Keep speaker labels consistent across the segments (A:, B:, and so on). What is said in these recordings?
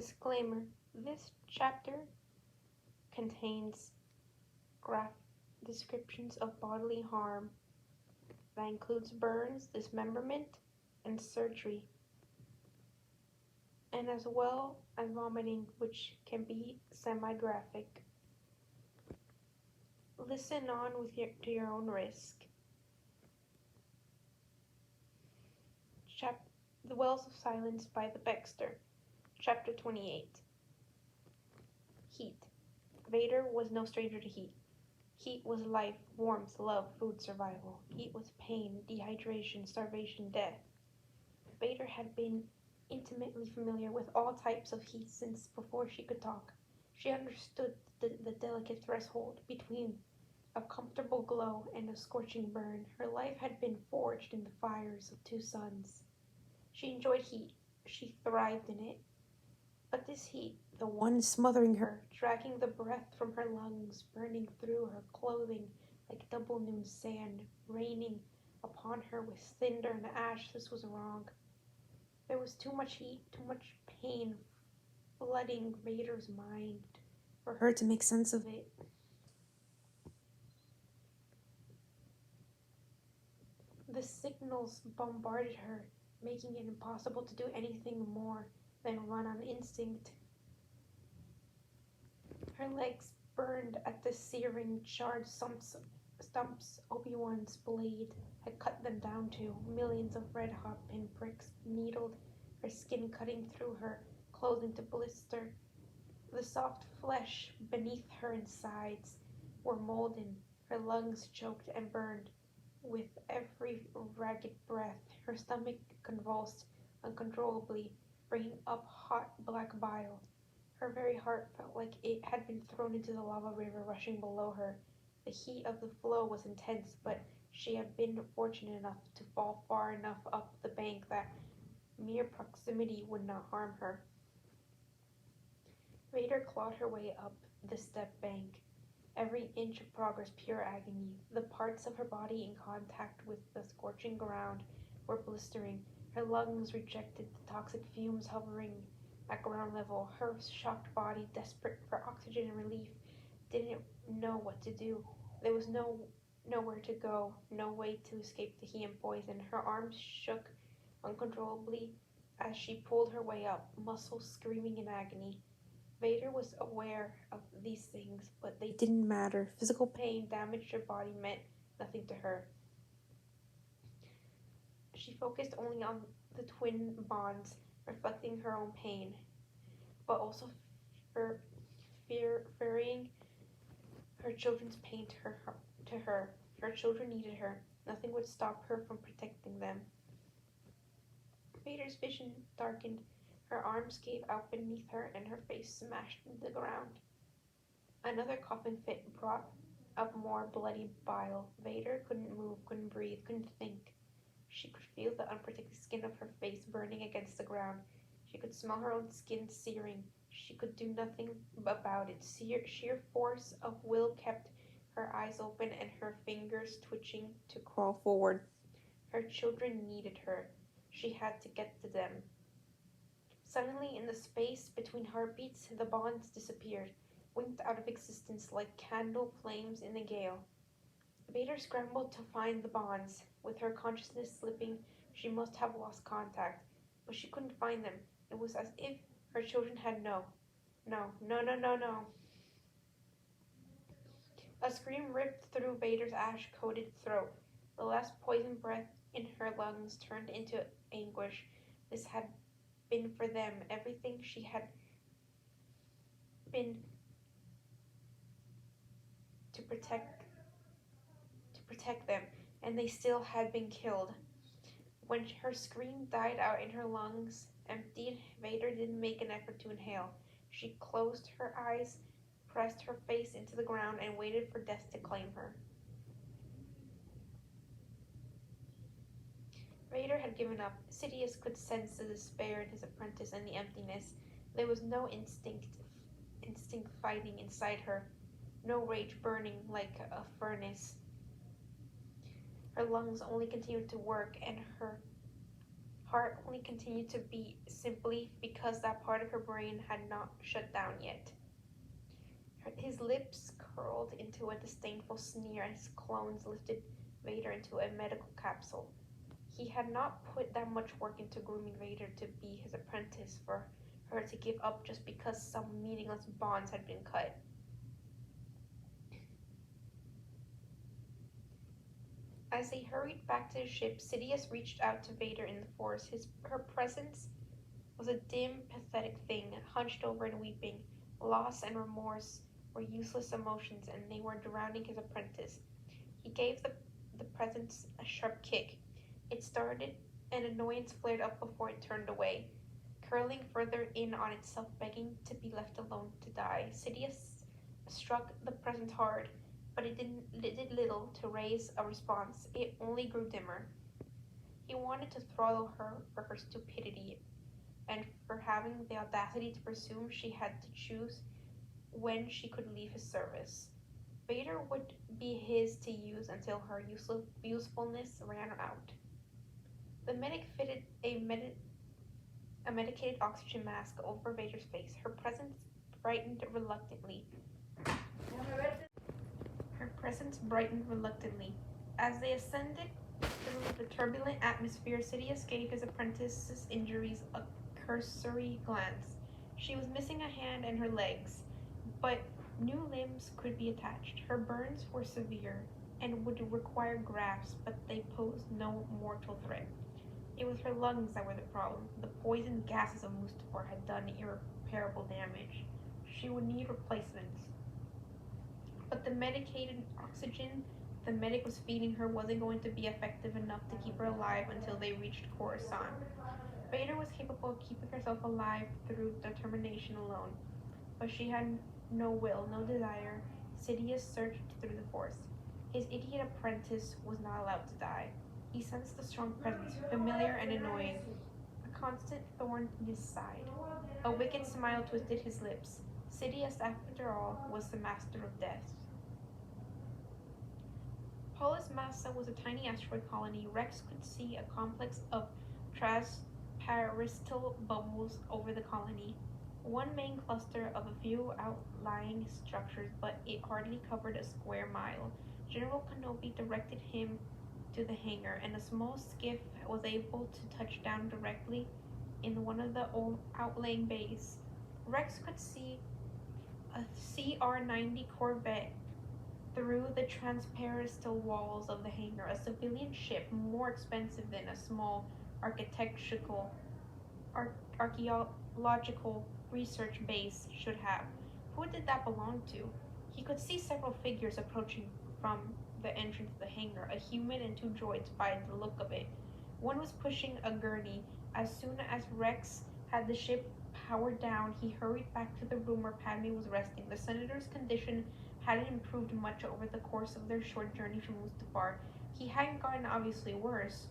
A: Disclaimer: this chapter contains graphic descriptions of bodily harm that includes burns, dismemberment, and surgery, and as well as vomiting, which can be semi-graphic. Listen on to your own risk. The Wells of Silence by TheBeckster. Chapter 28. Heat. Vader was no stranger to heat. Heat was life, warmth, love, food, survival. Heat was pain, dehydration, starvation, death. Vader had been intimately familiar with all types of heat since before she could talk. She understood the delicate threshold between a comfortable glow and a scorching burn. Her life had been forged in the fires of two suns. She enjoyed heat. She thrived in it. But this heat, the one smothering her, dragging the breath from her lungs, burning through her clothing like double noon sand, raining upon her with cinder and ash, this was wrong. There was too much heat, too much pain flooding Vader's mind for her to make sense of it. The signals bombarded her, making it impossible to do anything more than run on instinct. Her legs burned at the searing, charred stumps Obi-Wan's blade had cut them down to. Millions of red-hot pinpricks needled her skin, cutting through her clothing to blister. The soft flesh beneath her insides were molten, her lungs choked and burned. With every ragged breath, her stomach convulsed uncontrollably, bringing up hot black bile. Her very heart felt like it had been thrown into the lava river rushing below her. The heat of the flow was intense, but she had been fortunate enough to fall far enough up the bank that mere proximity would not harm her. Vader clawed her way up the step bank, every inch of progress pure agony. The parts of her body in contact with the scorching ground were blistering. Her lungs rejected the toxic fumes hovering at ground level. Her shocked body, desperate for oxygen and relief, didn't know what to do. There was nowhere to go, no way to escape the heat and poison. Her arms shook uncontrollably as she pulled her way up, muscles screaming in agony. Vader was aware of these things, but they didn't matter. Physical pain damaged her body meant nothing to her. She focused only on the twin bonds, reflecting her own pain, but also fearing her children's pain to her. Her children needed her. Nothing would stop her from protecting them. Vader's vision darkened. Her arms gave out beneath her, and her face smashed into the ground. Another coughing fit brought up more bloody bile. Vader couldn't move, couldn't breathe, couldn't think. She could feel the unprotected skin of her face burning against the ground. She could smell her own skin searing. She could do nothing about it. Sheer force of will kept her eyes open and her fingers twitching to crawl forward. Her children needed her. She had to get to them. Suddenly, in the space between heartbeats, the bonds disappeared, winked out of existence like candle flames in a gale. Vader scrambled to find the bonds. With her consciousness slipping, she must have lost contact, but she couldn't find them. It was as if her children had no. A scream ripped through Vader's ash-coated throat. The last poison breath in her lungs turned into anguish. This had been for them everything she had been to protect them, and they still had been killed. When her scream died out in her lungs, emptied, Vader didn't make an effort to inhale. She closed her eyes, pressed her face into the ground, and waited for death to claim her. Vader had given up. Sidious could sense the despair in his apprentice and the emptiness. There was no instinct fighting inside her, no rage burning like a furnace. Her lungs only continued to work, and her heart only continued to beat simply because because that part of her brain had not shut down yet. His lips curled into a disdainful sneer and his clones lifted Vader into a medical capsule. He had not put that much work into grooming Vader to be his apprentice for her to give up just because some meaningless bonds had been cut. As they hurried back to the ship, Sidious reached out to Vader in the Force. Her presence was a dim, pathetic thing, hunched over and weeping. Loss and remorse were useless emotions, and they were drowning his apprentice. He gave the presence a sharp kick. It started, and annoyance flared up before it turned away, curling further in on itself, begging to be left alone to die. Sidious struck the presence hard, but it did little to raise a response. It only grew dimmer. He wanted to throttle her for her stupidity and for having the audacity to presume she had to choose when she could leave his service. Vader would be his to use until her usefulness ran out. The medic fitted a medicated oxygen mask over Vader's face. Her presence brightened reluctantly. As they ascended through the turbulent atmosphere, Sidious gave his apprentice's injuries a cursory glance. She was missing a hand and her legs, but new limbs could be attached. Her burns were severe and would require grafts, but they posed no mortal threat. It was her lungs that were the problem. The poisoned gases of Mustafar had done irreparable damage. She would need replacements. But the medicated oxygen the medic was feeding her wasn't going to be effective enough to keep her alive until they reached Coruscant. Vader was capable of keeping herself alive through determination alone, but she had no will, no desire. Sidious searched through the Force. His idiot apprentice was not allowed to die. He sensed a strong presence, familiar and annoying, a constant thorn in his side. A wicked smile twisted his lips. Sidious, after all, was the master of death. Polis Massa was a tiny asteroid colony. Rex could see a complex of transparistal bubbles over the colony. One main cluster of a few outlying structures, but it hardly covered a square mile. General Kenobi directed him to the hangar, and a small skiff was able to touch down directly in one of the old outlying bays. Rex could see a CR-90 Corvette through the transparistal walls of the hangar, a civilian ship more expensive than a small archaeological research base should have. Who did that belong to? He could see several figures approaching from the entrance of the hangar, a human and two droids by the look of it. One was pushing a gurney. As soon as Rex had the ship powered down, he hurried back to the room where Padme was resting. The senator's condition hadn't improved much over the course of their short journey from Mustafar. He hadn't gotten obviously worse,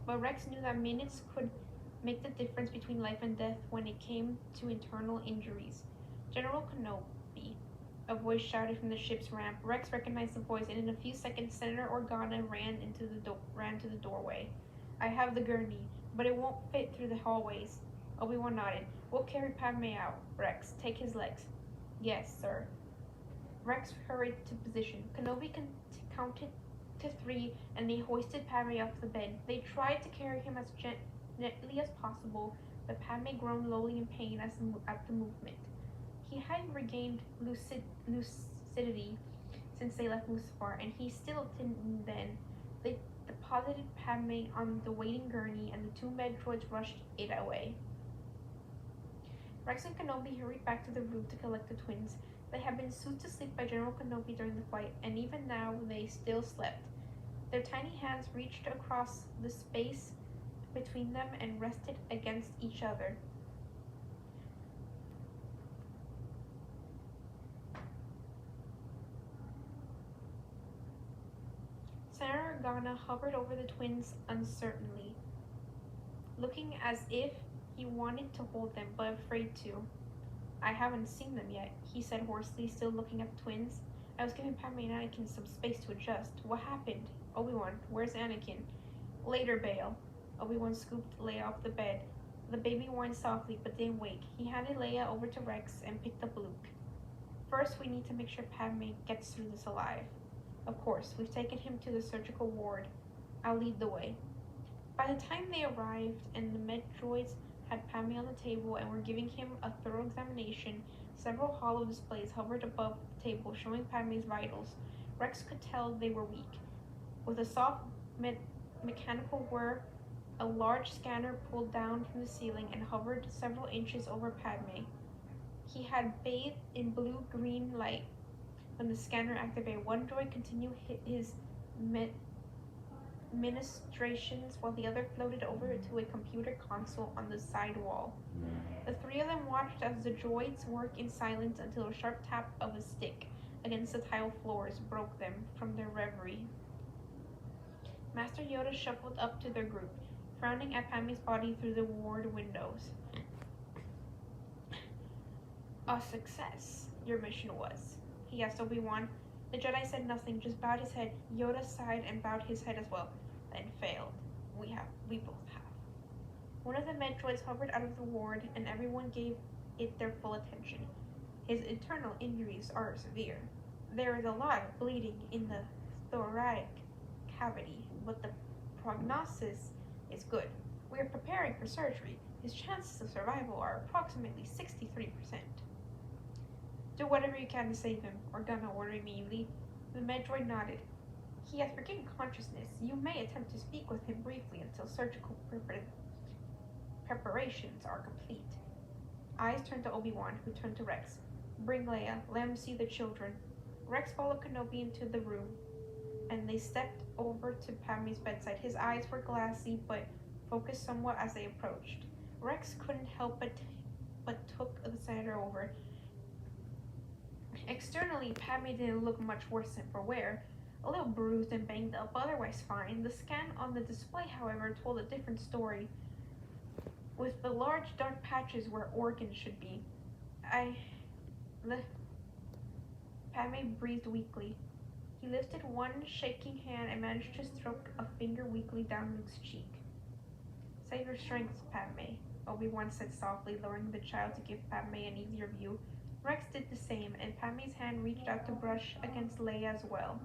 A: but Rex knew that minutes could make the difference between life and death when it came to internal injuries. General Kenobi, a voice shouted from the ship's ramp. Rex recognized the voice, and in a few seconds, Senator Organa ran to the doorway. "I have the gurney, but it won't fit through the hallways." Obi-Wan nodded. "We'll carry Padme out. Rex, take his legs." "Yes, sir." Rex hurried to position. Kenobi counted to 3, and they hoisted Padme off the bed. They tried to carry him as gently as possible, but Padme groaned lowly in pain at the movement. He hadn't regained lucidity since they left Mustafar, and he still didn't then. They deposited Padme on the waiting gurney, and the two med droids rushed it away. Rex and Kenobi hurried back to the room to collect the twins. They had been soothed to sleep by General Kenobi during the flight, and even now they still slept. Their tiny hands reached across the space between them and rested against each other. Senator Organa hovered over the twins uncertainly, looking as if he wanted to hold them, but afraid to. "I haven't seen them yet," he said hoarsely, still looking at the twins. "I was giving Padme and Anakin some space to adjust." "What happened?" "Obi-Wan, where's Anakin?" "Later, Bail." Obi-Wan scooped Leia off the bed. The baby whined softly but didn't wake. He handed Leia over to Rex and picked up Luke. First, we need to make sure Padme gets through this alive. Of course, we've taken him to the surgical ward. I'll lead the way. By the time they arrived and the med droids had Padme on the table and were giving him a thorough examination, several hollow displays hovered above the table showing Padme's vitals. Rex could tell they were weak. With a soft mechanical whir, a large scanner pulled down from the ceiling and hovered several inches over Padme. He had bathed in blue-green light. When the scanner activated, one droid continued his ministrations while the other floated over to a computer console on the side wall. The three of them watched as the droids worked in silence until a sharp tap of a stick against the tile floors broke them from their reverie. Master Yoda shuffled up to their group, frowning at Padme's body through the ward windows. A success, your mission was, he asked Obi-Wan. The Jedi said nothing, just bowed his head. Yoda sighed and bowed his head as well. Then failed. We both have. One of the med droids hovered out of the ward, and everyone gave it their full attention. His internal injuries are severe. There is a lot of bleeding in the thoracic cavity, but the prognosis is good. We are preparing for surgery. His chances of survival are approximately 63%. Do whatever you can to save him, Organa ordered immediately. The med droid nodded. He has regained consciousness. You may attempt to speak with him briefly until surgical preparations are complete. Eyes turned to Obi-Wan, who turned to Rex. Bring Leia. Let him see the children. Rex followed Kenobi into the room, and they stepped over to Padme's bedside. His eyes were glassy, but focused somewhat as they approached. Rex couldn't help but took the senator over. Externally, Padme didn't look much worse than for wear. A little bruised and banged up, otherwise fine. The scan on the display, however, told a different story, with the large dark patches where organs should be. Padme breathed weakly. He lifted one shaking hand and managed to stroke a finger weakly down Luke's cheek. Save your strength, Padme, Obi-Wan said softly, lowering the child to give Padme an easier view. Rex did the same, and Padme's hand reached out to brush against Leia as well.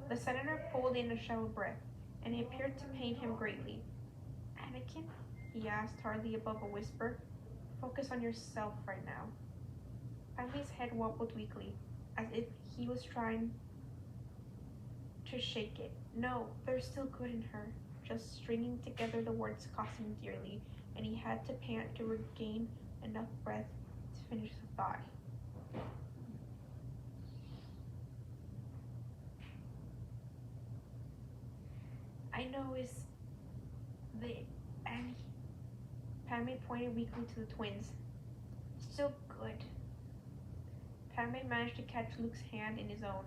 A: The senator pulled in a shallow breath, and it appeared to pain him greatly. Anakin, he asked, hardly above a whisper, focus on yourself right now. Padme's head wobbled weakly, as if he was trying to shake it. No, there's still good in her. Just stringing together the words cost him dearly, and he had to pant to regain enough breath to finish the thought. I know is the Annie. Padme pointed weakly to the twins. Still good. Padme managed to catch Luke's hand in his own.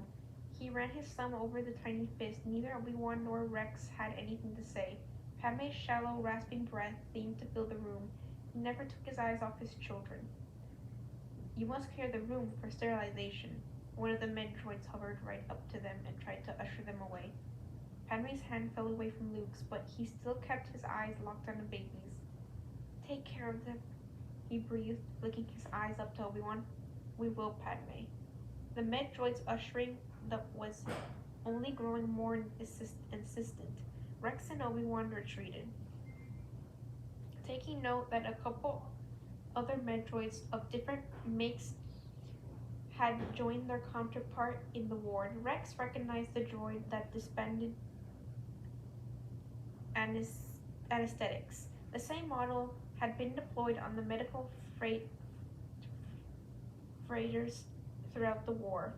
A: He ran his thumb over the tiny fist. Neither Obi-Wan nor Rex had anything to say. Padme's shallow, rasping breath seemed to fill the room. He never took his eyes off his children. You must clear the room for sterilization. One of the med droids hovered right up to them and tried to usher them away. Padme's hand fell away from Luke's, but he still kept his eyes locked on the babies. Take care of them, he breathed, flicking his eyes up to Obi-Wan. We will, Padme. The med droid's ushering up was only growing more insistent. Rex and Obi-Wan retreated, taking note that a couple other med droids of different makes had joined their counterpart in the ward. Rex recognized the droid that dispensed anesthetics. The same model had been deployed on the medical freighters throughout the war.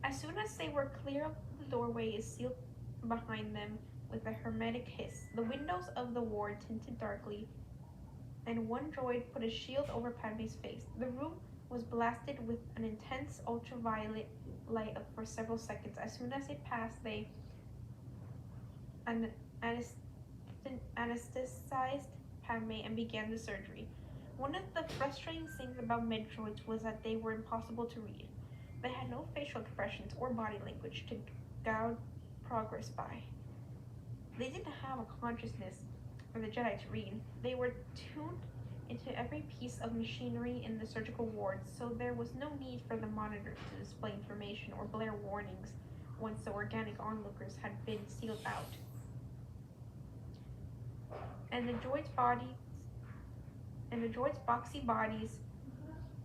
A: As soon as they were clear, the doorway is sealed behind them with a hermetic hiss. The windows of the ward tinted darkly, and one droid put a shield over Padme's face. The room was blasted with an intense ultraviolet light for several seconds. As soon as it passed, they anesthetized Padme and began the surgery. One of the frustrating things about med droids was that they were impossible to read. They had no facial expressions or body language. To gouge progress by. They didn't have a consciousness for the Jedi to read. They were tuned into every piece of machinery in the surgical ward, so there was no need for the monitor to display information or blare warnings once the organic onlookers had been sealed out. And the droid's boxy bodies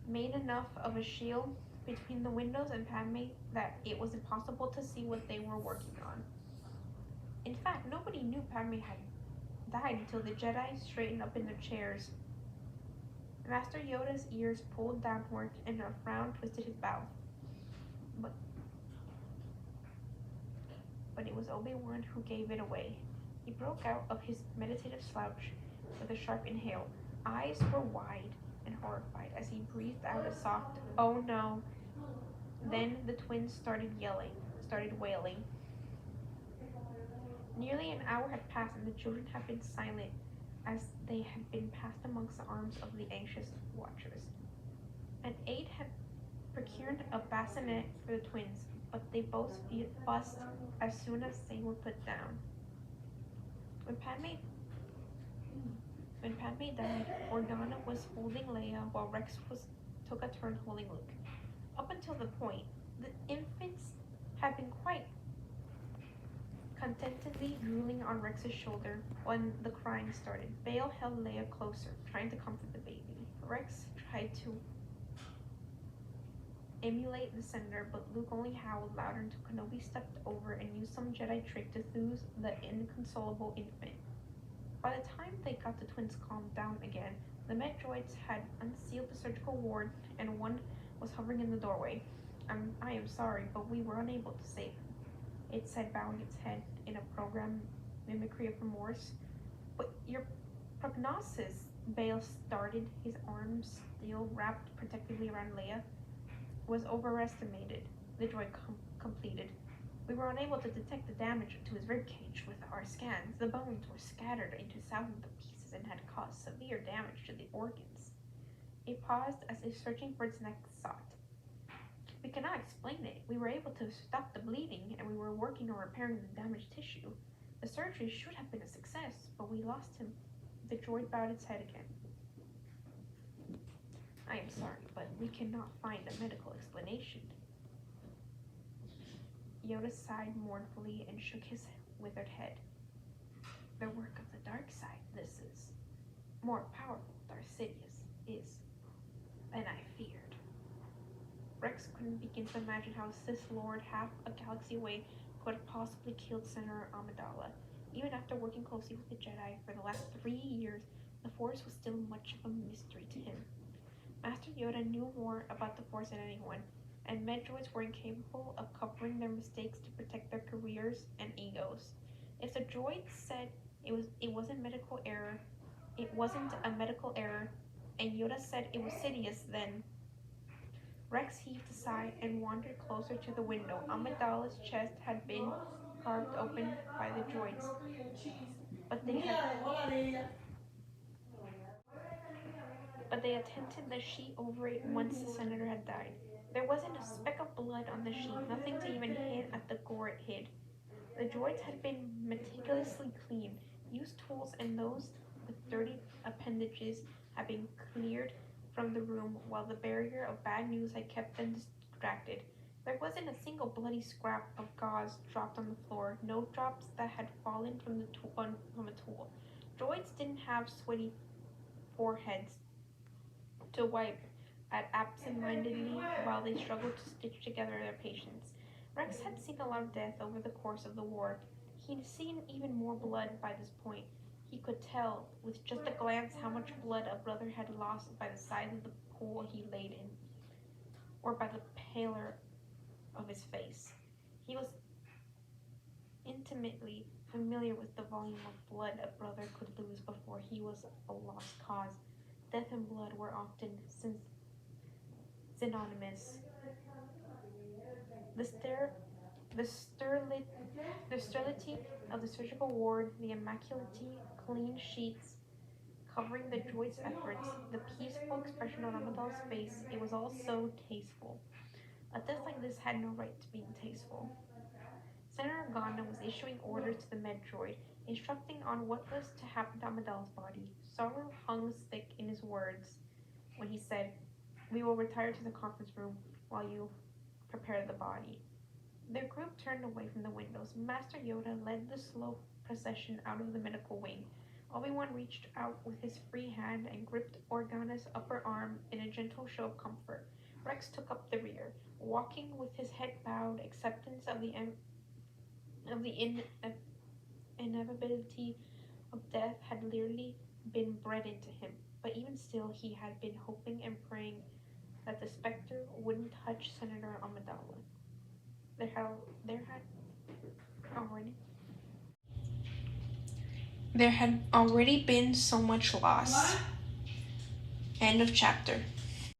A: made enough of a shield between the windows and Padme that it was impossible to see what they were working on. In fact, nobody knew Padme had died until the Jedi straightened up in their chairs. Master Yoda's ears pulled downward and a frown twisted his mouth. But it was Obi-Wan who gave it away. He broke out of his meditative slouch with a sharp inhale. Eyes were wide and horrified as he breathed out a soft, "Oh no." Then the twins started wailing. Nearly an hour had passed and the children had been silent as they had been passed amongst the arms of the anxious watchers. An aide had procured a bassinet for the twins, but they both fussed as soon as they were put down. When Padme died, Organa was holding Leia while Rex took a turn holding Luke. Up until the point, the infants had been quite contentedly drooling on Rex's shoulder when the crying started. Bale held Leia closer, trying to comfort the baby. Rex tried to emulate the senator, but Luke only howled louder until Kenobi stepped over and used some Jedi trick to soothe the inconsolable infant. By the time they got the twins calmed down again, the med droids had unsealed the surgical ward and one was hovering in the doorway. I am sorry, but we were unable to save him, it said, bowing its head in a programmed mimicry of remorse. But your prognosis, Bale started, his arms still wrapped protectively around Leia, was overestimated, the droid completed. We were unable to detect the damage to his ribcage with our scans. The bones were scattered into thousands of pieces and had caused severe damage to the organs. It paused as if searching for its next thought. We cannot explain it. We were able to stop the bleeding, and we were working on repairing the damaged tissue. The surgery should have been a success, but we lost him. The droid bowed its head again. I am sorry, but we cannot find a medical explanation. Yoda sighed mournfully and shook his withered head. The work of the dark side, this is. More powerful, Darth Sidious is than I feared. Rex couldn't begin to imagine how a Sith Lord half a galaxy away could have possibly killed Senator Amidala. Even after working closely with the Jedi for the last 3 years, the Force was still much of a mystery to him. Master Yoda knew more about the Force than anyone, and Medroids were incapable of covering their mistakes to protect their careers and egos. If the droids said it wasn't a medical error, and Yoda said it was Sidious, then Rex heaved a sigh and wandered closer to the window. Amidala's chest had been carved open by the droids, but they attempted the sheet over it once the senator had died. There wasn't a speck of blood on the sheet, nothing to even hint at the gore it hid. The droids had been meticulously cleaned, used tools, and those with dirty appendages had been cleared from the room while the barrier of bad news had kept them distracted. There wasn't a single bloody scrap of gauze dropped on the floor, no drops that had fallen from a tool. Droids didn't have sweaty foreheads to wipe at absent-mindedly while they struggled to stitch together their patients. Rex had seen a lot of death over the course of the war. He'd seen even more blood by this point. He could tell with just a glance how much blood a brother had lost by the side of the pool he laid in, or by the pallor of his face. He was intimately familiar with the volume of blood a brother could lose before he was a lost cause. Death and blood were often synonymous. The sterility of the surgical ward, the immaculately clean sheets covering the droid's efforts, the peaceful expression on Amidala's face, it was all so tasteful. A death like this had no right to be tasteful. Senator Organa was issuing orders to the Medroid, instructing on what was to happen to Amidala's body. Sorrow hung thick in his words when he said, "We will retire to the conference room while you prepare the body." The group turned away from the windows. Master Yoda led the slow procession out of the medical wing. Obi-Wan reached out with his free hand and gripped Organa's upper arm in a gentle show of comfort. Rex took up the rear, walking with his head bowed, acceptance of the inevitability of death had clearly been bred into him. But even still, he had been hoping and praying that the specter wouldn't touch Senator Amidala. There had already been so much loss. End of chapter.